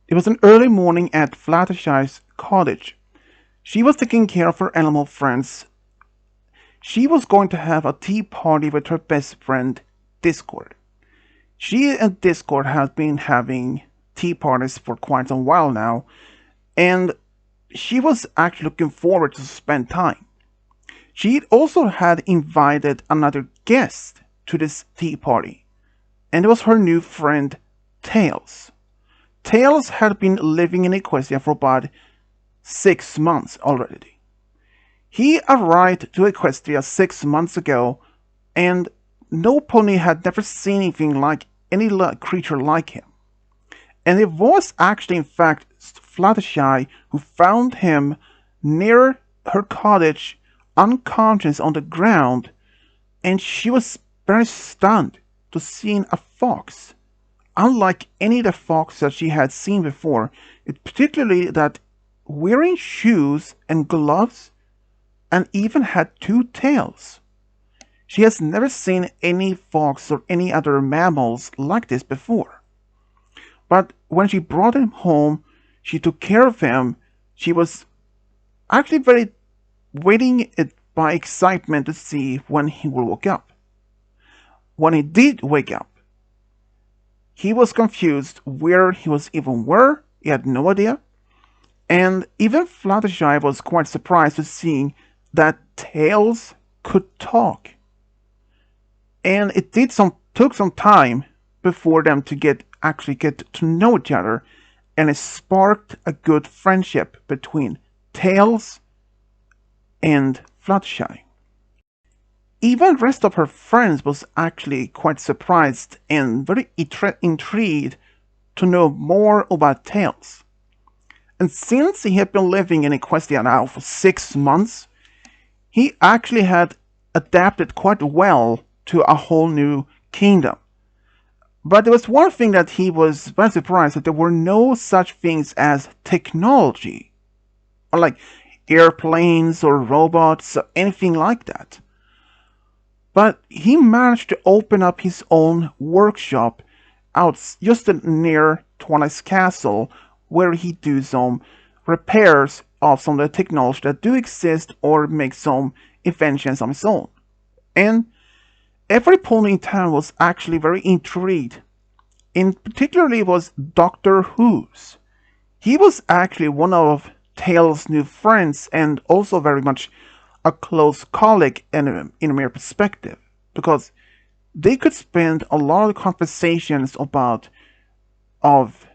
It was an early morning at Fluttershy's cottage. She was taking care of her animal friends. She was going to have a tea party with her best friend, Discord. She and Discord have been having tea parties for quite a while now, and she was actually looking forward to spend time. She also had invited another guest to this tea party, and it was her new friend, Tails. Tails had been living in Equestria for about 6 months already. He arrived to Equestria 6 months ago, and no pony had never seen anything like any creature like him. And it was actually, in fact, Fluttershy who found him near her cottage, unconscious on the ground, and she was very stunned to seeing a fox. Unlike any of the foxes that she had seen before, particularly that wearing shoes and gloves and even had two tails. She has never seen any fox or any other mammals like this before. But when she brought him home, she took care of him. She was actually very waiting by excitement to see when he will wake up. When he did wake up, he was confused where he was even were. He had no idea. And even Fluttershy was quite surprised to see that Tails could talk. And it took some time before them to get to know each other, and it sparked a good friendship between Tails and Fluttershy. Even the rest of her friends was actually quite surprised and very intrigued to know more about Tails. And since he had been living in Equestria now for 6 months, he actually had adapted quite well to a whole new kingdom. But there was one thing that he was very surprised that there were no such things as technology, or like airplanes or robots or anything like that. But he managed to open up his own workshop out just near Twilight's castle, where he do some repairs of some of the technology that do exist or make some inventions on his own. And every pony in town was actually very intrigued. In particularly was Doctor Who's. He was actually one of Tails' new friends and also very much a close colleague in a mere perspective, because they could spend a lot of conversations about of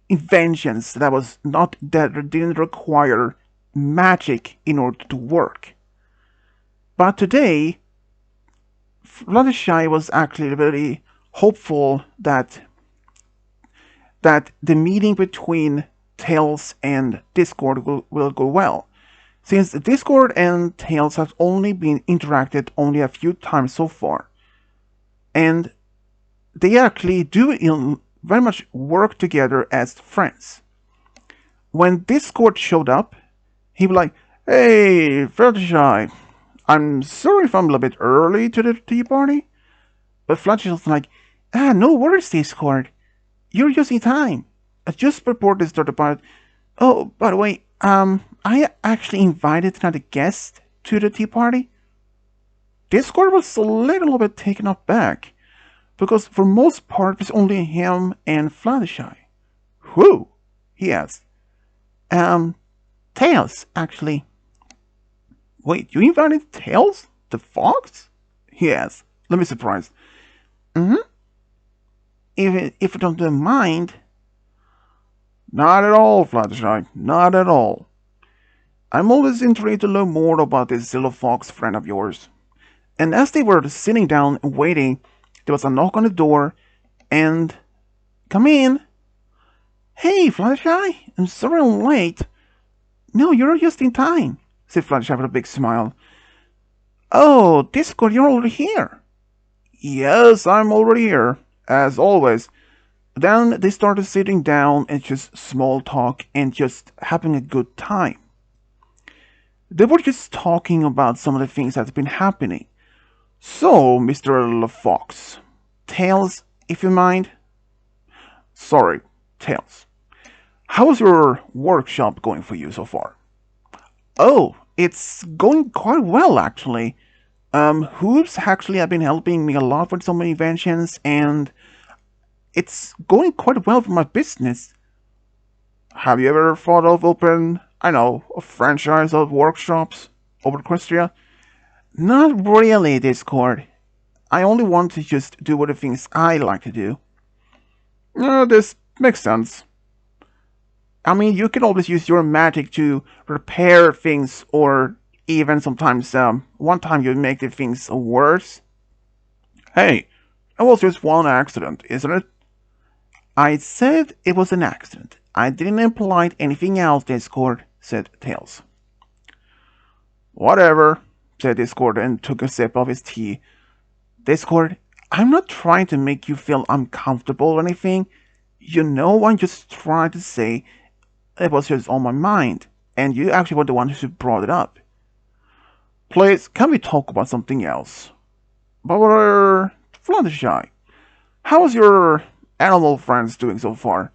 inventions that didn't require magic in order to work. But today, Fluttershy was actually very hopeful that the meeting between Tails and Discord will go well, since Discord and Tails have only been interacted only a few times so far, and they actually do very much work together as friends. When Discord showed up, he was like, "Hey, Fluttershy, I'm sorry if I'm a little bit early to the tea party." But Fluttershy was like, no worries, Discord. You're just in time. I just reported this to about. Oh, by the way, I actually invited another guest to the tea party. Discord was a little bit taken aback, because for most part it was only him and Fluttershy. Who? He asked. Tails, actually. Wait, you invited Tails? The fox? He asked. Let me surprise. Mm-hmm. If you don't mind. Not at all, Fluttershy. Not at all. I'm always intrigued to learn more about this little fox friend of yours. And as they were sitting down and waiting, there was a knock on the door, and come in. Hey, Fluttershy, I'm sorry I'm late. No, you're just in time, said Fluttershy with a big smile. Oh, Discord, you're already here. Yes, I'm already here, as always. Then they started sitting down and just small talk and just having a good time. They were just talking about some of the things that have been happening. So, Mr. Fox, Tails, if you mind. Sorry, Tails. How's your workshop going for you so far? Oh, it's going quite well actually. Hoops actually have been helping me a lot with some inventions, and it's going quite well for my business. Have you ever thought of open, I know, a franchise of workshops over Christia? Not really, Discord. I only want to just do what the things I like to do. This makes sense. I mean, you can always use your magic to repair things, or even sometimes, one time you make the things worse. Hey, it was just one accident, isn't it? I said it was an accident. I didn't imply anything else, Discord, said Tails. Whatever, said Discord and took a sip of his tea. Discord, I'm not trying to make you feel uncomfortable or anything. You know, I'm just trying to say it was just on my mind, and you actually were the one who brought it up. Please, can we talk about something else? But Fluttershy, how's your animal friends doing so far?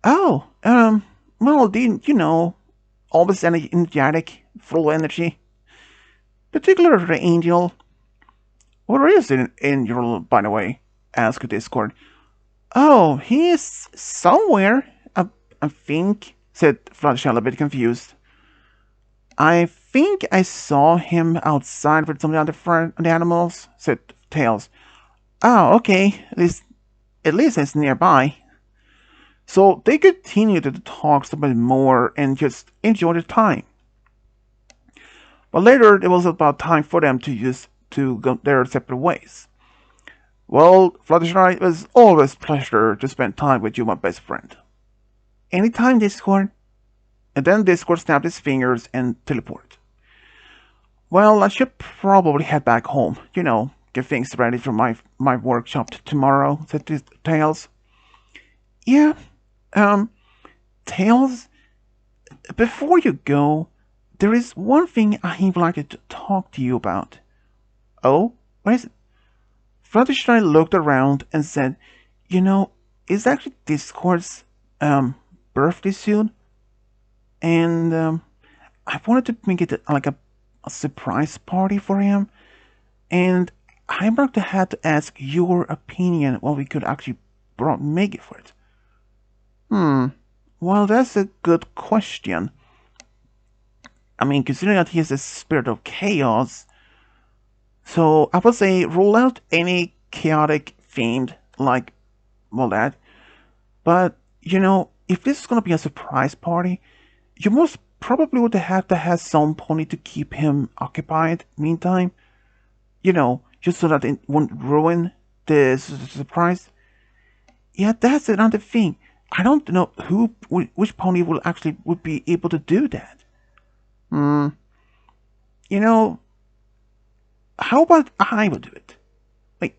Oh, well, you know, always energetic, full of energy. Particularly the Angel. Where is Angel, by the way? Asked Discord. Oh, he is somewhere, I think, said Fluttershy a bit confused. I think I saw him outside with some of the animals, said Tails. Oh, okay, at least it's nearby. So they continued to talk a bit more and just enjoy the time. But later it was about time for them to go their separate ways. Well, Fluttershy, it was always a pleasure to spend time with you, my best friend. Anytime, Discord. And then Discord snapped his fingers and teleported. Well, I should probably head back home. You know, get things ready for my workshop tomorrow, said Tails. Yeah, Tails, before you go, there is one thing I would like to talk to you about. Oh, what is it? Fluttershy looked around and said, you know, it's actually Discord's, birthday soon, and, I wanted to make it like a surprise party for him, and I'm going to have to ask your opinion what we could actually make it for it. Well, that's a good question. I mean, considering that he is a spirit of chaos, so I would say rule out any chaotic themed, like, well, that. But, you know, if this is going to be a surprise party, you most probably would have to have some pony to keep him occupied meantime. You know, just so that it won't ruin the surprise. Yeah, that's another thing. I don't know which pony would be able to do that. You know, how about I would do it? Like,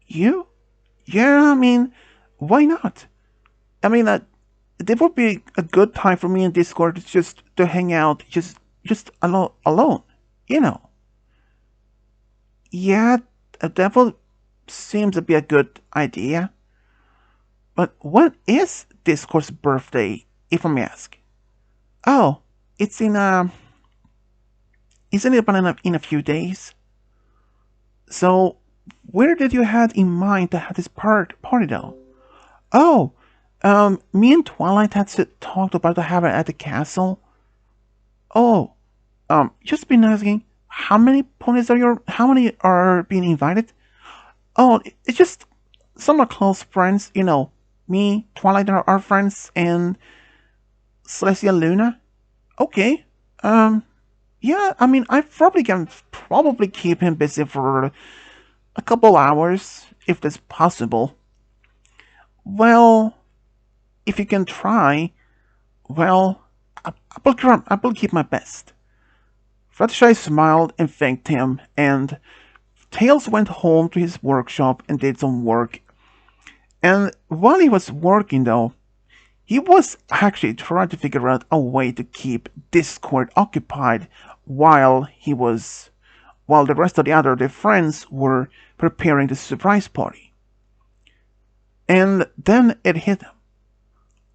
you? Yeah, I mean, why not? I mean, it would be a good time for me in Discord just to hang out, just alone, you know. Yeah, that would seems to be a good idea. But when is Discord's birthday, if I may ask? Oh, it's isn't it about in a few days? So, where did you have in mind to have this party though? Oh, me and Twilight had talked about to have it at the castle. Oh, just been asking, how many are being invited? Oh, it's just some of close friends, you know, me, Twilight are our friends, and Celestia Luna. Okay, yeah, I mean, I probably can keep him busy for a couple hours, if that's possible. Well, if you can try, well, I will keep my best. Fluttershy smiled and thanked him, and Tails went home to his workshop and did some work. And while he was working, though, he was actually trying to figure out a way to keep Discord occupied while the rest of their friends were preparing the surprise party. And then it hit him.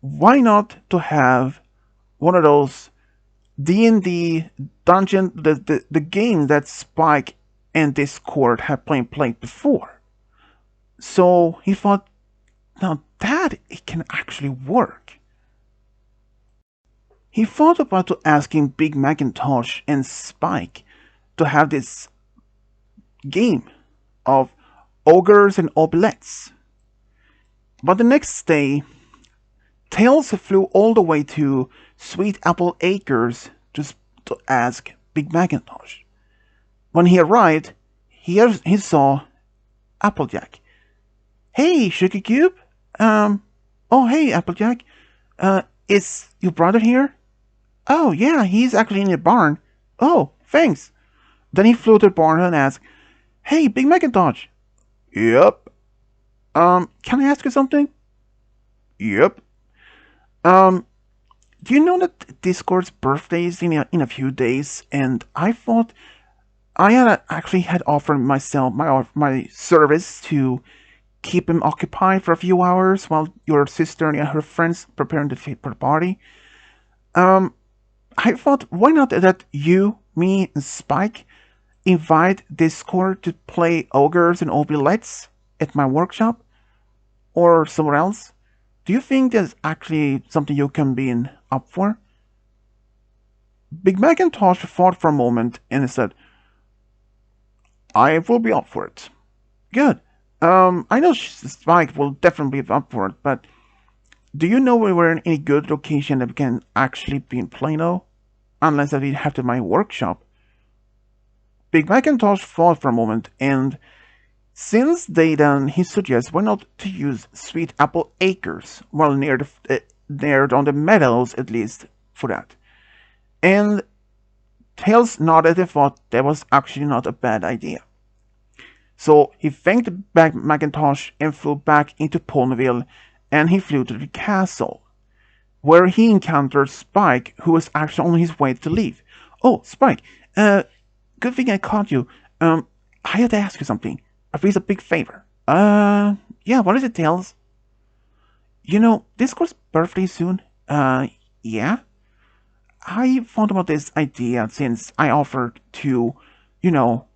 why not to have one of those D&D dungeon, the game that Spike and Discord have played before. So he thought, now that it can actually work. He thought about to asking Big Macintosh and Spike to have this game of ogres and obelettes. But the next day, Tails flew all the way to Sweet Apple Acres to ask Big Macintosh. When he arrived, he saw Applejack. Hey, Sugar Cube. Oh hey, Applejack. Is your brother here? Oh yeah, he's actually in the barn. Oh, thanks. Then he flew to the barn and asked, Hey, Big Macintosh. Yep. Can I ask you something? Yep. Um, do you know that Discord's birthday is in a few days? And I thought I actually had offered myself my service to keep him occupied for a few hours while your sister and her friends preparing for the party. Um, I thought, why not that you, me, and Spike invite Discord to play ogres and obelettes at my workshop or somewhere else? Do you think that's actually something you can be up for? Big Macintosh thought for a moment and said, I will be up for it. Good. I know Spike will definitely be up for it, but do you know we're in any good location that we can actually be in Plano? Unless that we have to my workshop. Big Macintosh thought for a moment, and since he suggests why not to use Sweet Apple Acres, well near on the meadows at least for that. And Tails nodded and thought that was actually not a bad idea. So he thanked Macintosh and flew back into Ponyville, and he flew to the castle, where he encountered Spike, who was actually on his way to leave. Oh, Spike, good thing I caught you. I had to ask you something. It's a big favor. Yeah, what is it, Tails? You know, Discord's birthday soon. Yeah? I thought about this idea since I offered to, you know,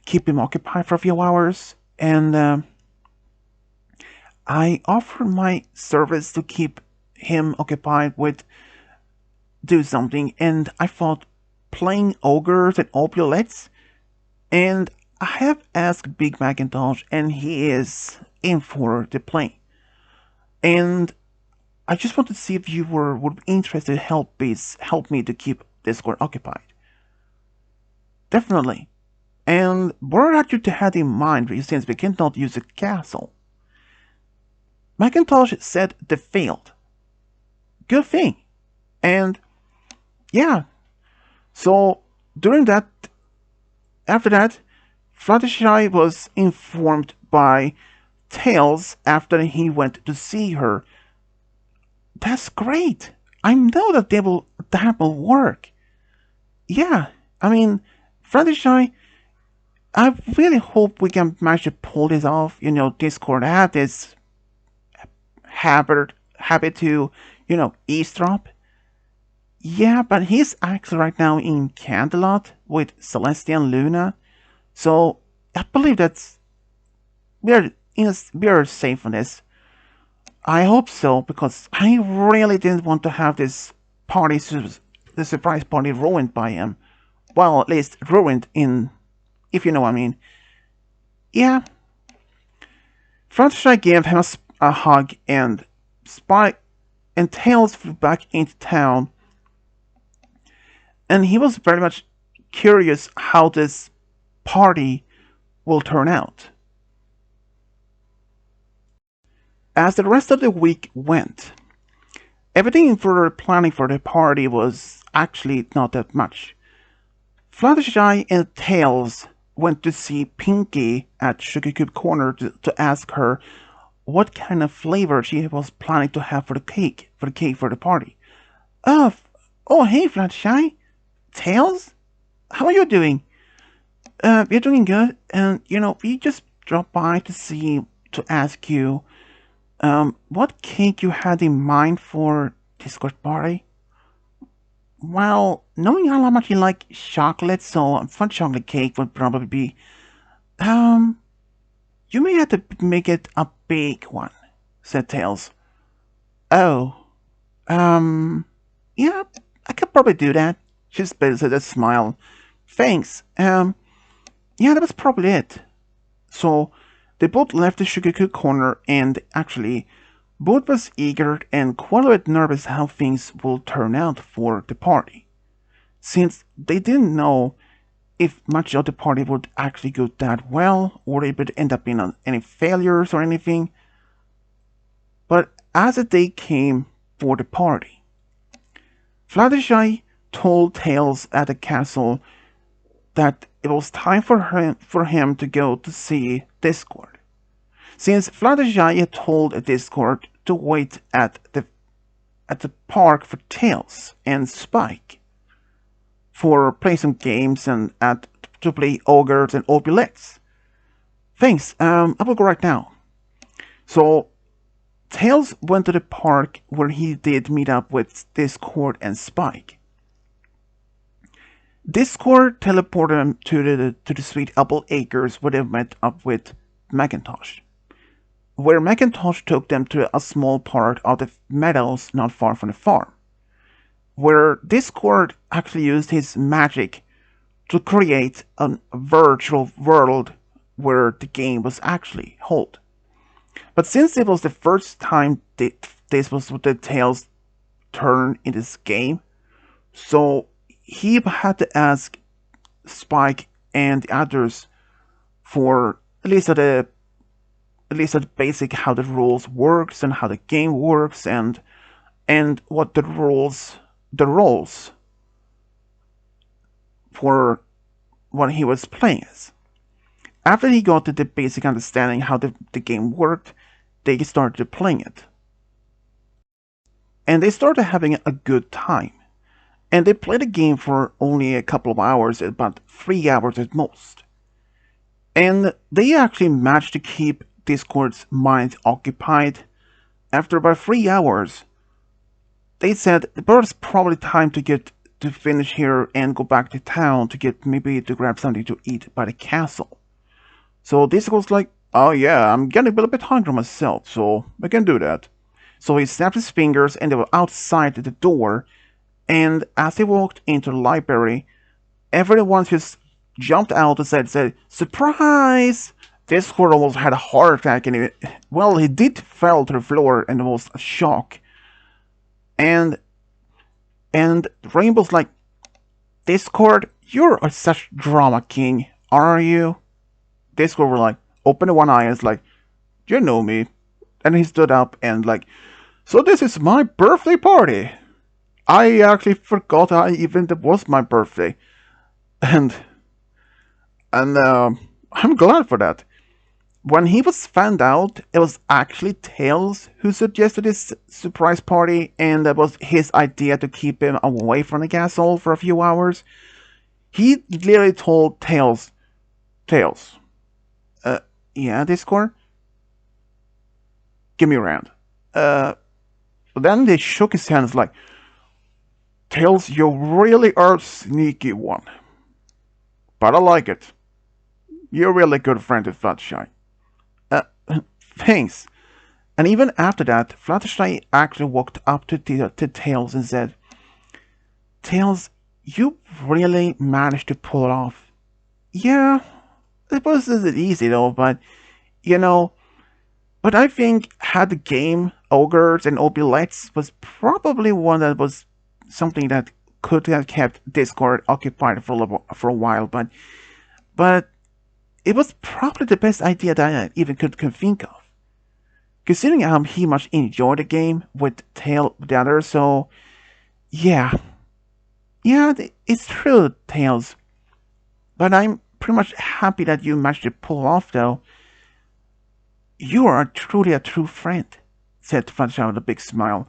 keep him occupied for a few hours, and I offered my service to keep him occupied with do something, and I thought playing ogres and opulets, and I have asked Big Macintosh, and he is in for the play. And I just want to see if you would be interested to help me to keep Discord occupied. Definitely. And what had you to have in mind since we cannot use a castle? Macintosh said they failed. Good thing. And yeah. So after that, Fluttershy was informed by Tails after he went to see her. That's great. I know that will work. Yeah, I mean, Fluttershy, I really hope we can manage to pull this off. You know, Discord have this habit to, eavesdrop. Yeah, but he's actually right now in Canterlot with Celestia and Luna. So I believe that we are safe on this. I hope so, because I really didn't want to have this the surprise party ruined by him. Well, at least ruined if you know what I mean. Yeah. Fluttershy gave him a hug, and Spike and Tails flew back into town. And he was very much curious how this party will turn out. As the rest of the week went, everything for planning for the party was actually not that much. Fluttershy and Tails went to see Pinky at Sugar Cube Corner to ask her what kind of flavor she was planning to have for the cake for the party. Oh, hey Fluttershy, Tails, how are you doing? We're doing good, and we just dropped by to ask you What cake you had in mind for Discord party? Well, knowing how much you like chocolate, so a fun chocolate cake would probably be, um, you may have to make it a big one, said Tails. Oh, um, yeah, I could probably do that. She spit with a smile. Thanks. Yeah, that was probably it. So they both left the sugar cake corner, and actually, both was eager and quite a bit nervous how things will turn out for the party, since they didn't know if much of the party would actually go that well, or it would end up in any failures or anything. But as the day came for the party, Fluttershy told Tails at the castle that it was time for him to go to see Discord, since Fluttershy had told Discord to wait at the park for Tails and Spike for play some games and to play ogres and obulettes. Thanks, I will go right now. So Tails went to the park where he did meet up with Discord and Spike. Discord teleported him to the sweet apple acres where they met up with Macintosh, where Macintosh took them to a small part of the meadows not far from the farm, where Discord actually used his magic to create a virtual world where the game was actually held. But since it was the first time this was the Tails' turn in this game, so he had to ask Spike and the others for at least at the basic how the rules works and how the game works and what the roles for what he was playing as. After he got to the basic understanding how the game worked, they started playing it. And they started having a good time. And they played the game for only a couple of hours, about 3 hours at most. And they actually managed to keep Discord's mind occupied. After about 3 hours, they said it was probably time to finish here and go back to town to get maybe to grab something to eat by the castle. So Discord was like, oh yeah, I'm getting a little bit hungry myself, so I can do that. So he snapped his fingers and they were outside the door, and as they walked into the library, everyone just jumped out and said, surprise! Discord almost had a heart attack and he did fell to the floor and it was a shock. And Rainbow's like, Discord, you're such drama king, are you? Discord were like, opened one eye and is like, you know me. And he stood up and like, so this is my birthday party. I actually forgot it was my birthday. And I'm glad for that. When he was found out, it was actually Tails who suggested this surprise party, and it was his idea to keep him away from the castle for a few hours. He literally told Tails, yeah, Discord? Give me a round. Then they shook his hands like, Tails, you really are a sneaky one. But I like it. You're a really good friend to Fluttershy. Thanks. And even after that, Fluttershy actually walked up to Tails and said, Tails, you really managed to pull it off. Yeah, it wasn't easy though, but, you know, but I think had the game, Ogres and Obulettes was probably one that was something that could have kept Discord occupied for a while, but it was probably the best idea that I even could think of. Considering how he much enjoyed the game with the others, so yeah. Yeah, it's true, Tails. But I'm pretty much happy that you managed to pull off, though. You are truly a true friend, said Fluttershy with a big smile.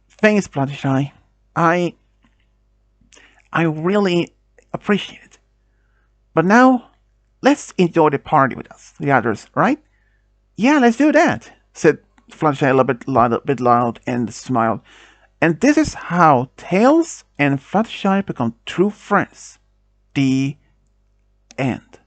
Thanks, Fluttershy. I really appreciate it. But now, let's enjoy the party with us, the others, right? Yeah, let's do that, said Fluttershy a bit loud and smiled. And this is how Tails and Fluttershy become true friends. The end.